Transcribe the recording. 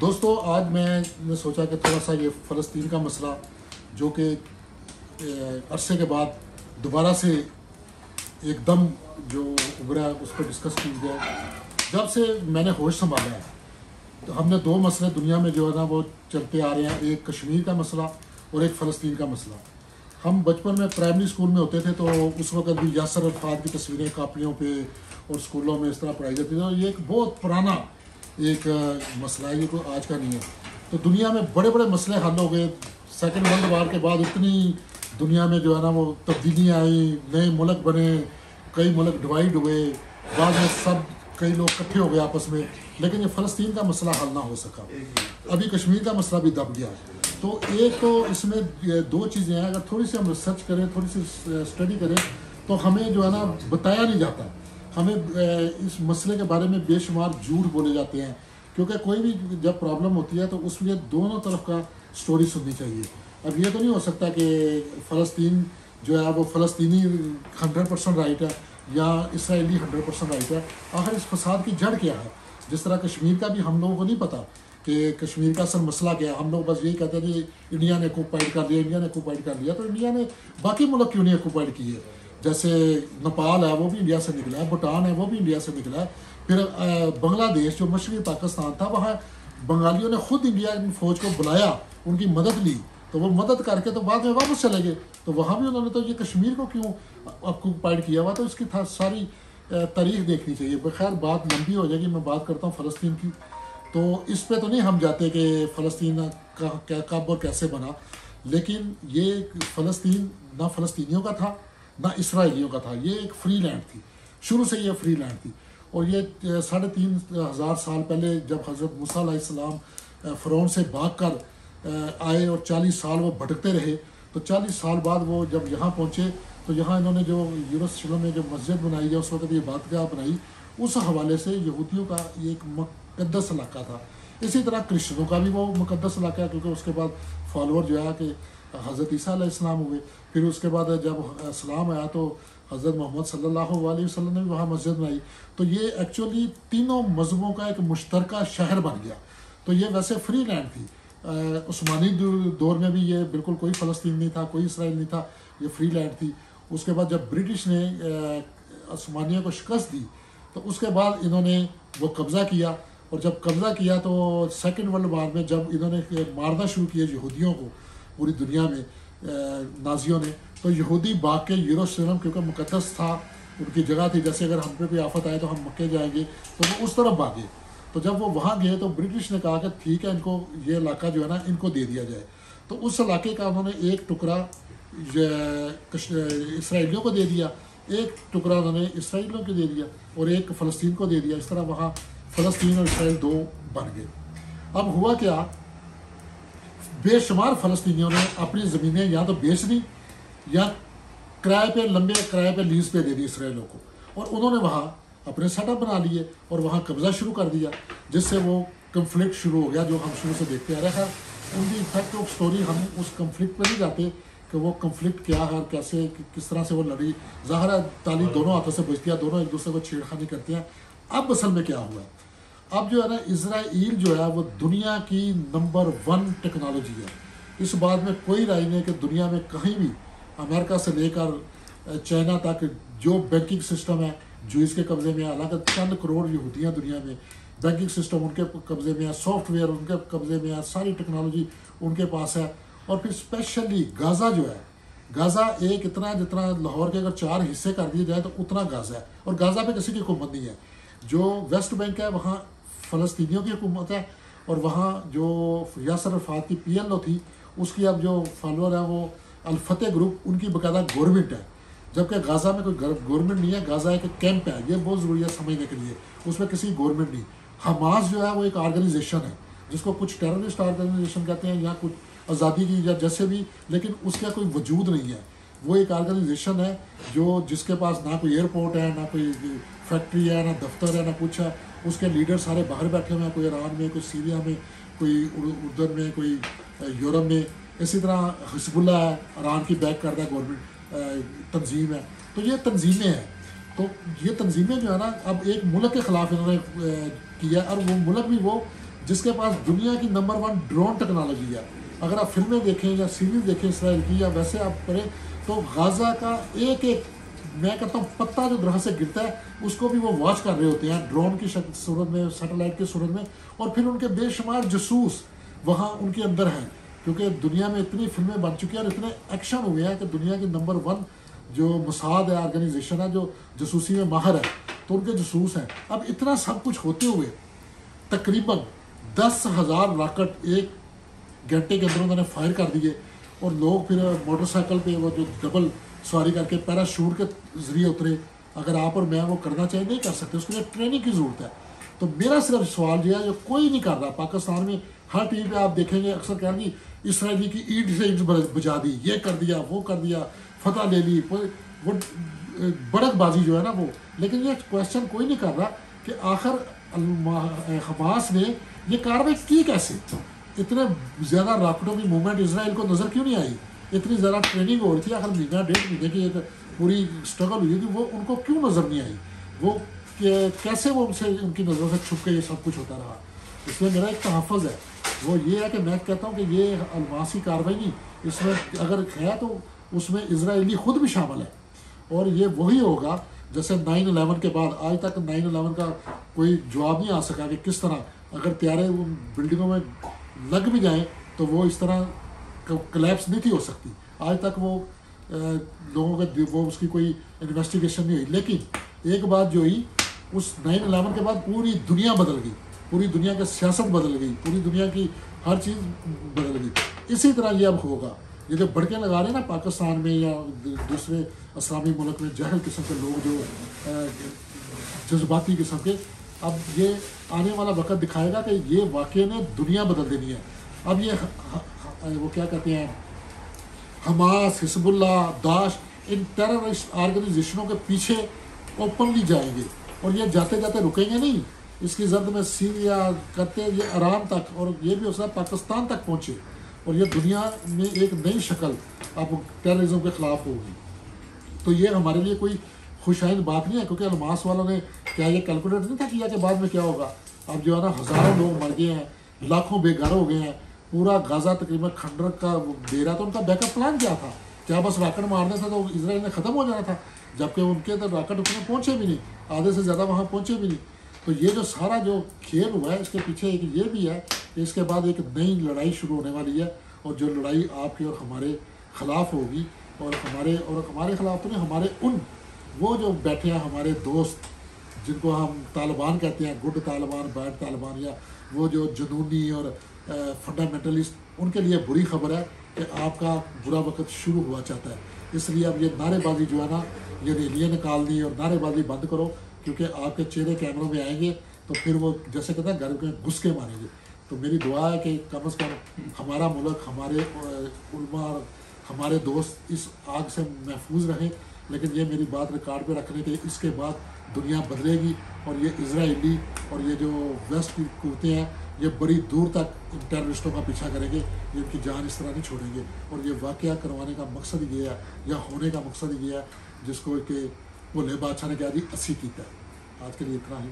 دوستو آج میں نے سوچا کہ تھوڑا سا یہ فلسطین کا مسئلہ جو کہ عرصے کے بعد دوبارہ سے ایک دم جو ابھرا ہے اس پہ ڈسکس کی جائے. جب سے میں نے ہوش سنبھالا ہے تو ہم نے دو مسئلے دنیا میں جو ہے نا وہ چلتے آ رہے ہیں, ایک کشمیر کا مسئلہ اور ایک فلسطین کا مسئلہ. ہم بچپن میں پرائمری اسکول میں ہوتے تھے تو اس وقت بھی یاسر عرفات کی تصویریں کاپیوں پہ اور اسکولوں میں اس طرح پڑھائی جاتی تھی, اور یہ ایک بہت پرانا ایک مسئلہ ہے, یہ کوئی آج کا نہیں ہے. تو دنیا میں بڑے بڑے مسئلے حل ہو گئے. سیکنڈ ورلڈ وار کے بعد اتنی دنیا میں جو ہے نا وہ تبدیلیاں آئیں, نئے ملک بنے, کئی ملک ڈیوائڈ ہوئے, بعد میں سب کئی لوگ اکٹھے ہو گئے آپس میں, لیکن یہ فلسطین کا مسئلہ حل نہ ہو سکا. ابھی کشمیر کا مسئلہ بھی دب گیا. تو ایک تو اس میں دو چیزیں ہیں, اگر تھوڑی سی ہم ریسرچ کریں, تھوڑی سی اسٹڈی کریں تو ہمیں جو ہے نا بتایا نہیں جاتا. ہمیں اس مسئلے کے بارے میں بے شمار جھوٹ بولے جاتے ہیں, کیونکہ کوئی بھی جب پرابلم ہوتی ہے تو اس میں دونوں طرف کا سٹوری سننی چاہیے. اب یہ تو نہیں ہو سکتا کہ فلسطین جو ہے وہ فلسطینی 100% رائٹ ہے یا اسرائیلی 100% رائٹ ہے. آخر اس فساد کی جڑ کیا ہے؟ جس طرح کشمیر کا بھی ہم لوگوں کو نہیں پتہ کہ کشمیر کا اصل مسئلہ کیا ہے. ہم لوگ بس یہی کہتے ہیں کہ انڈیا نے آکوپائڈ کر لیا, انڈیا نے آکوپائڈ کر لیا. تو انڈیا نے باقی ملک کیوں نہیں آکوپائڈ کیے؟ جیسے نیپال ہے وہ بھی انڈیا سے نکلا ہے, بھوٹان ہے وہ بھی انڈیا سے نکلا ہے. پھر بنگلہ دیش جو مشرقی پاکستان تھا, وہاں بنگالیوں نے خود انڈیا کی فوج کو بلایا, ان کی مدد لی, تو وہ مدد کر کے تو بعد میں واپس چلے گئے. تو وہاں بھی انہوں نے تو یہ کشمیر کو کیوں آکوپائڈ کیا ہوا, تو اس کی ساری تاریخ دیکھنی چاہیے. بخیر بات لمبی ہو جائے گی, میں بات کرتا ہوں فلسطین کی. تو اس پہ تو نہیں ہم جاتے کہ فلسطین کب اور کیسے بنا, لیکن یہ فلسطین نہ فلسطینیوں کا تھا نہ اسرائیلیوں کا تھا. یہ ایک فری لینڈ تھی, شروع سے یہ فری لینڈ تھی. اور یہ 3,500 سال پہلے جب حضرت موسیٰ علیہ السلام فرعون سے بھاگ کر آئے اور 40 سال وہ بھٹکتے رہے, تو 40 سال بعد وہ جب یہاں پہنچے تو یہاں انہوں نے جو یروشلم میں جو مسجد بنائی ہے, اس وقت یہ عبادتگاہ بنائی, اس حوالے سے یہودیوں کا یہ ایک مقدس علاقہ تھا. اسی طرح کرسچنوں کا بھی وہ مقدس علاقہ ہے, کیونکہ اس کے بعد فالوور جو ہے کہ حضرت عیسیٰ علیہ السلام ہوئے. پھر اس کے بعد جب اسلام آیا تو حضرت محمد صلی اللہ علیہ وسلم نے بھی وہاں مسجد بنائی. تو یہ ایکچولی تینوں مذہبوں کا ایک مشترکہ شہر بن گیا. تو یہ ویسے فری لینڈ تھی. عثمانی دور میں بھی یہ بالکل کوئی فلسطین نہیں تھا, کوئی اسرائیل نہیں تھا, یہ فری لینڈ تھی. اس کے بعد جب برٹش نے عثمانیوں کو شکست دی تو اس کے بعد انہوں نے وہ قبضہ کیا, اور جب قبضہ کیا تو سیکنڈ ورلڈ وار میں جب انہوں نے مارنا شروع کیا یہودیوں کو پوری دنیا میں, نازیوں نے, تو یہودی بھاگ کے یروشلم, کیونکہ مقدس تھا, ان کی جگہ تھی, جیسے اگر ہم پہ کوئی آفت آئے تو ہم مکے جائیں گے, تو وہ اس طرف بھاگے. تو جب وہ وہاں گئے تو برٹش نے کہا کہ ٹھیک ہے, ان کو یہ علاقہ جو ہے نا ان کو دے دیا جائے. تو اس علاقے کا انہوں نے ایک ٹکڑا اسرائیلیوں کو دے دیا, ایک ٹکڑا انہوں نے اسرائیلیوں کو دے دیا, اور ایک فلسطین کو دے دیا. اس طرح وہاں فلسطین اور اسرائیل دو بن گئے. اب ہوا کیا, بے شمار فلسطینیوں نے اپنی زمینیں یا تو بیچ دیں یا کرائے پہ, لمبے کرائے پہ, لیز پہ دے دی اسرائیلیوں کو, اور انہوں نے وہاں اپنے سیٹ اپ بنا لیے اور وہاں قبضہ شروع کر دیا, جس سے وہ کنفلکٹ شروع ہو گیا جو ہم شروع سے دیکھتے آ رہے ہیں. ان کی افیکٹ آف اسٹوری, ہم اس کنفلکٹ پہ نہیں جاتے کہ وہ کنفلکٹ کیا ہے, کیسے کس طرح سے وہ لڑی. ظاہر ہے تعلیم دونوں ہاتھوں سے بجتی ہے, دونوں ایک دوسرے کو چھیڑخانی کرتے ہیں. اب اصل میں کیا ہوا ہے, اب جو ہے نا اسرائیل جو ہے وہ دنیا کی نمبر 1 ٹیکنالوجی ہے. اس بات میں کوئی رائے نہیں کہ دنیا میں کہیں بھی امریکہ سے لے کر چائنا تک جو بینکنگ سسٹم ہے جو اس کے قبضے میں ہے, حالانکہ چند کروڑ یہودیاں دنیا میں, بینکنگ سسٹم ان کے قبضے میں ہے, سافٹ ویئر ان کے قبضے میں ہے, ساری ٹیکنالوجی ان کے پاس ہے. اور پھر اسپیشلی غازہ جو ہے, غازہ ایک اتنا جتنا لاہور کے اگر 4 حصے کر دیے جائے تو اتنا غازہ ہے, اور غازہ پہ کسی کی حکومت نہیں ہے. جو ویسٹ بینک ہے وہاں فلسطینیوں کی حکومت ہے, اور وہاں جو یاسر عرفات کی PLO تھی اس کی اب جو فالوور ہیں وہ الفتح گروپ, ان کی باقاعدہ گورنمنٹ ہے. جبکہ غازہ میں کوئی گورنمنٹ نہیں ہے, غازہ ایک کیمپ ہے. یہ بہت ضروری ہے سمجھنے کے لیے, اس میں کسی گورنمنٹ نہیں. حماس جو ہے وہ ایک آرگنائزیشن ہے جس کو کچھ ٹیررسٹ آرگنائزیشن کہتے ہیں یا کچھ آزادی کی یا جیسے بھی, لیکن اس کا کوئی وجود نہیں ہے. وہ ایک آرگنائزیشن ہے جو جس کے پاس نہ کوئی ایئرپورٹ ہے, نہ کوئی فیکٹری ہے, نہ دفتر ہے, نہ کچھ ہے. اس کے لیڈر سارے باہر بیٹھے ہوئے ہیں, کوئی ایران میں, کوئی سیریا میں, کوئی اردن میں, کوئی یورپ میں. اسی طرح حزب اللہ ہے, ایران کی بیک کردہ گورنمنٹ تنظیم ہے. تو یہ تنظیمیں ہیں. تو یہ تنظیمیں جو ہے نا اب ایک ملک کے خلاف انہوں نے کیا, اور وہ ملک بھی وہ جس کے پاس دنیا کی نمبر 1 ڈرون ٹیکنالوجی ہے. اگر آپ فلمیں دیکھیں یا سیریز دیکھیں اسرائیل کی یا ویسے آپ کریں تو غازہ کا ایک میں کہتا ہوں پتا جو درخت سے گرتا ہے اس کو بھی وہ واچ کر رہے ہوتے ہیں ڈرون کی صورت میں, سیٹلائٹ کی صورت میں. اور پھر ان کے بے شمار جاسوس وہاں ان کے اندر ہیں, کیونکہ دنیا میں اتنی فلمیں بن چکی ہیں اور اتنے ایکشن ہوئے ہیں کہ دنیا کی نمبر 1 جو موساد ہے آرگنائزیشن ہے جو جاسوسی میں ماہر ہے, تو ان کے جاسوس ہیں. اب اتنا سب کچھ ہوتے ہوئے تقریباً 10,000 راکٹ ایک گھنٹے کے اندر انہوں نے فائر کر دیے, اور لوگ پھر موٹر سائیکل پہ وہ جو ڈبل سواری کر کے پیراشوٹ کے ذریعے اترے. اگر آپ اور میں وہ کرنا چاہیں نہیں کر سکتے, اس کے لیے ٹریننگ کی ضرورت ہے. تو میرا صرف سوال یہ ہے جو کوئی نہیں کر رہا پاکستان میں, ہر ٹی وی پہ آپ دیکھیں گے اکثر کہیں گے اسرائیلی کی اینٹ سے اینٹ بجا دی, یہ کر دیا وہ کر دیا, فتح لے لی, وہ بڑک بازی جو ہے نا وہ. لیکن یہ کویشچن کوئی نہیں کر رہا کہ آخر حماس نے یہ کارروائی کی کیسے. اتنے زیادہ راکٹوں کی موومنٹ اسرائیل کو نظر کیوں نہیں آئی, اتنی زیادہ ٹریننگ ہو رہی تھی, آخر مہینہ 1.5 مہینے کی ایک پوری اسٹرگل ہوئی تھی, وہ ان کو کیوں نظر نہیں آئی, وہ کیسے وہ ان کی نظروں سے چھپ کے یہ سب کچھ ہوتا رہا. اس میں میرا ایک تحفظ ہے, وہ یہ ہے کہ میں کہتا ہوں کہ یہ الماس کی کارروائی نہیں, اس میں اگر ہے تو اس میں اسرائیلی خود بھی شامل ہے. اور یہ وہی ہوگا جیسے 9/11 کے بعد آج تک 9/11 کا کوئی جواب نہیں آ سکا کہ کس طرح اگر طیارے ان بلڈنگوں میں لگ بھی جائیں تو وہ اس طرح کلیپس نہیں تھی ہو سکتی. آج تک وہ لوگوں کے وہ اس کی کوئی انویسٹیگیشن نہیں ہوئی. لیکن ایک بات جو ہوئی اس 9/11 کے بعد پوری دنیا بدل گئی, پوری دنیا کی سیاست بدل گئی, پوری دنیا کی ہر چیز بدل گئی. اسی طرح یہ اب ہوگا. یہ جو بڑکیں لگا رہے ہیں نا پاکستان میں یا دوسرے اسلامی ملک میں جہل قسم کے لوگ جو جذباتی قسم کے, اب یہ آنے والا وقت دکھائے گا کہ یہ واقعے نے دنیا بدل دینی ہے. اب یہ وہ کیا کہتے ہیں حماس, حزب اللہ, داعش, ان ٹیررسٹ آرگنائزیشنوں کے پیچھے اوپنلی جائیں گے, اور یہ جاتے جاتے رکیں گے نہیں. اس کی زد میں سیریا کرتے یہ ایران تک, اور یہ بھی اس پاکستان تک پہنچے, اور یہ دنیا میں ایک نئی شکل اب ٹیررزم کے خلاف ہوگی. تو یہ ہمارے لیے کوئی خوش آئند بات نہیں ہے, کیونکہ الماس والوں نے کیا یہ کیلکولیٹ نہیں تھا کیا کہ بعد میں کیا ہوگا. اب جو ہے نا ہزاروں لوگ مر گئے ہیں, لاکھوں بے گھر ہو گئے ہیں, پورا غازہ تقریباً کھنڈر کا دے رہا. تو ان کا بیک اپ پلان کیا تھا, کیا بس راکٹ مارنا تھا تو اسرائیل نے ختم ہو جانا تھا, جبکہ ان کے تو راکٹ اتنے پہنچے بھی نہیں, آدھے سے زیادہ وہاں پہنچے بھی نہیں. تو یہ جو سارا جو کھیل ہوا ہے اس کے پیچھے ایک یہ بھی ہے کہ اس کے بعد ایک نئی لڑائی شروع ہونے والی ہے, اور جو لڑائی آپ کے اور ہمارے خلاف ہوگی. اور ہمارے خلاف تو نہیں, ہمارے ان وہ جو بیٹھے ہیں ہمارے دوست جن کو ہم طالبان کہتے ہیں, گڈ طالبان, بیڈ طالبان, یا وہ جو جنونی اور فنڈامنٹلسٹ, ان کے لیے بری خبر ہے کہ آپ کا برا وقت شروع ہوا چاہتا ہے. اس لیے اب یہ نعرے بازی جو ہے نا یہ ریلیاں نکالنی اور نعرے بازی بند کرو, کیونکہ آپ کے چہرے کیمروں میں آئیں گے تو پھر وہ جیسے کہتے ہیں گھر کے گھس کے ماریں گے. تو میری دعا ہے کہ کم از کم ہمارا ملک, ہمارے علماء اور ہمارے دوست اس آگ سے محفوظ رہیں. لیکن یہ میری بات ریکارڈ پہ رکھنے کہ اس کے بعد دنیا بدلے گی, اور یہ اسرائیلی اور یہ جو ویسٹ کی قوتیں ہیں یہ بڑی دور تک ان ٹیررسٹوں کا پیچھا کریں گے, یہ ان کی جان اس طرح نہیں چھوڑیں گے. اور یہ واقعہ کروانے کا مقصد یہ ہے, یا ہونے کا مقصد یہ ہے جس کو کہ وہ بادشاہ نے کہا جی 80 کیتا ہے. آج کے لیے اتنا ہی.